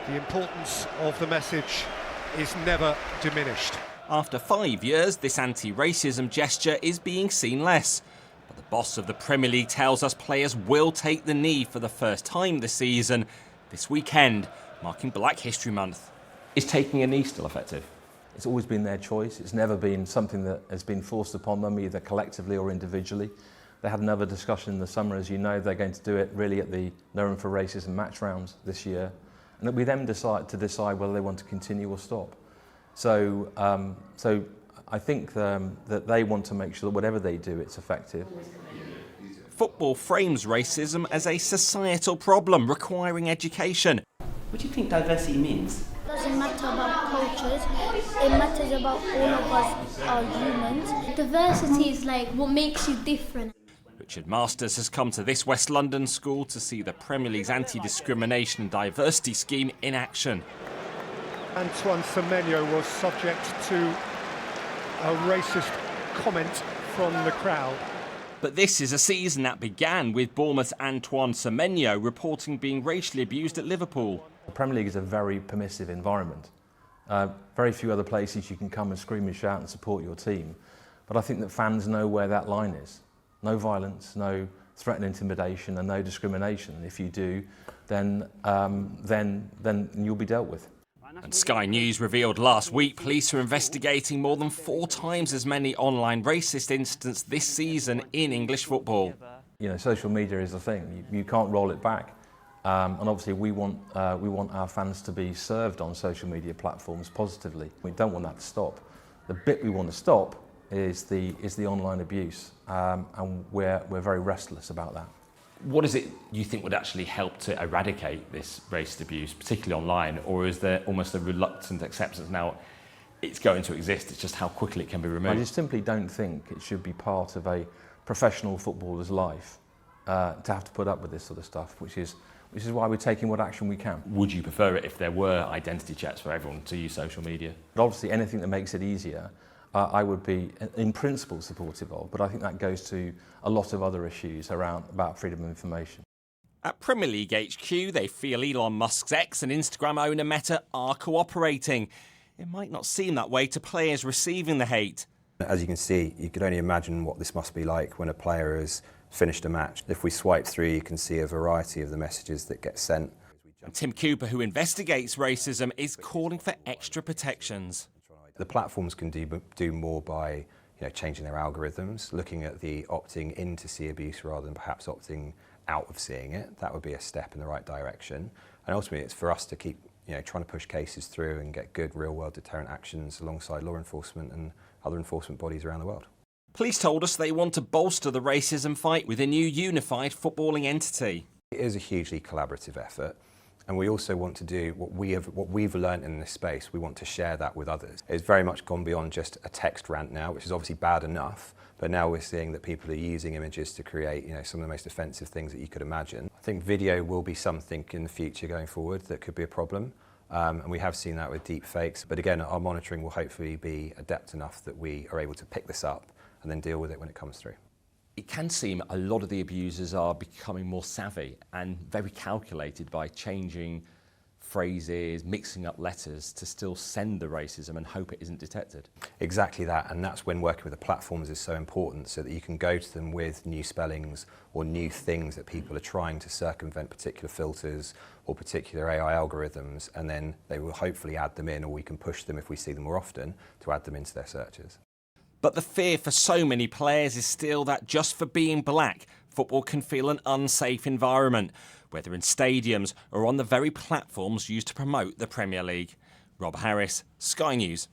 The importance of the message is never diminished. After 5 years, this anti-racism gesture is being seen less. But the boss of the Premier League tells us players will take the knee for the first time this season, this weekend, marking Black History Month. Is taking a knee still effective? It's always been their choice. It's never been something that has been forced upon them, either collectively or individually. They had another discussion in the summer, as you know. They're going to do it really at the No Room for Racism match rounds this year. And it'll be them decide whether they want to continue or stop. So I think that they want to make sure that whatever they do, it's effective. Football frames racism as a societal problem requiring education. What do you think diversity means? It doesn't matter about cultures, it matters about all of us are humans. Diversity is like what makes you different. Richard Masters has come to this West London school to see the Premier League's anti-discrimination and diversity scheme in action. Antoine Semenyo was subject to a racist comment from the crowd. But this is a season that began with Bournemouth's Antoine Semenyo reporting being racially abused at Liverpool. The Premier League is a very permissive environment. Very few other places you can come and scream and shout and support your team. But I think that fans know where that line is. No violence, no threat and intimidation, and no discrimination. If you do, then you'll be dealt with. And Sky News revealed last week police are investigating more than 4 times as many online racist incidents this season in English football. You know, social media is a thing. You can't roll it back. And obviously we want our fans to be served on social media platforms positively. We don't want that to stop. The bit we want to stop is the online abuse, and we're very restless about that. What is it you think would actually help to eradicate this racist abuse, particularly online, or is there almost a reluctant acceptance now it's going to exist, it's just how quickly it can be removed? I just simply don't think it should be part of a professional footballer's life to have to put up with this sort of stuff, which is why we're taking what action we can. Would you prefer it if there were identity checks for everyone to use social media? But obviously anything that makes it easier, I would be, in principle, supportive of, but I think that goes to a lot of other issues about freedom of information. At Premier League HQ, they feel Elon Musk's X and Instagram owner Meta are cooperating. It might not seem that way to players receiving the hate. As you can see, you could only imagine what this must be like when a player has finished a match. If we swipe through, you can see a variety of the messages that get sent. And Tim Cooper, who investigates racism, is calling for extra protections. The platforms can do more by changing their algorithms, looking at the opting in to see abuse rather than perhaps opting out of seeing it. That would be a step in the right direction. And ultimately, it's for us to keep trying to push cases through and get good real-world deterrent actions alongside law enforcement and other enforcement bodies around the world. Police told us they want to bolster the racism fight with a new unified footballing entity. It is a hugely collaborative effort. And we also want to do what we've learned in this space. We want to share that with others. It's very much gone beyond just a text rant now, which is obviously bad enough. But now we're seeing that people are using images to create, some of the most offensive things that you could imagine. I think video will be something in the future going forward that could be a problem. And we have seen that with deep fakes. But again, our monitoring will hopefully be adept enough that we are able to pick this up and then deal with it when it comes through. It can seem a lot of the abusers are becoming more savvy and very calculated by changing phrases, mixing up letters to still send the racism and hope it isn't detected. Exactly that, and that's when working with the platforms is so important, so that you can go to them with new spellings or new things that people are trying to circumvent particular filters or particular AI algorithms, and then they will hopefully add them in, or we can push them if we see them more often to add them into their searches. But the fear for so many players is still that just for being black, football can feel an unsafe environment, whether in stadiums or on the very platforms used to promote the Premier League. Rob Harris, Sky News.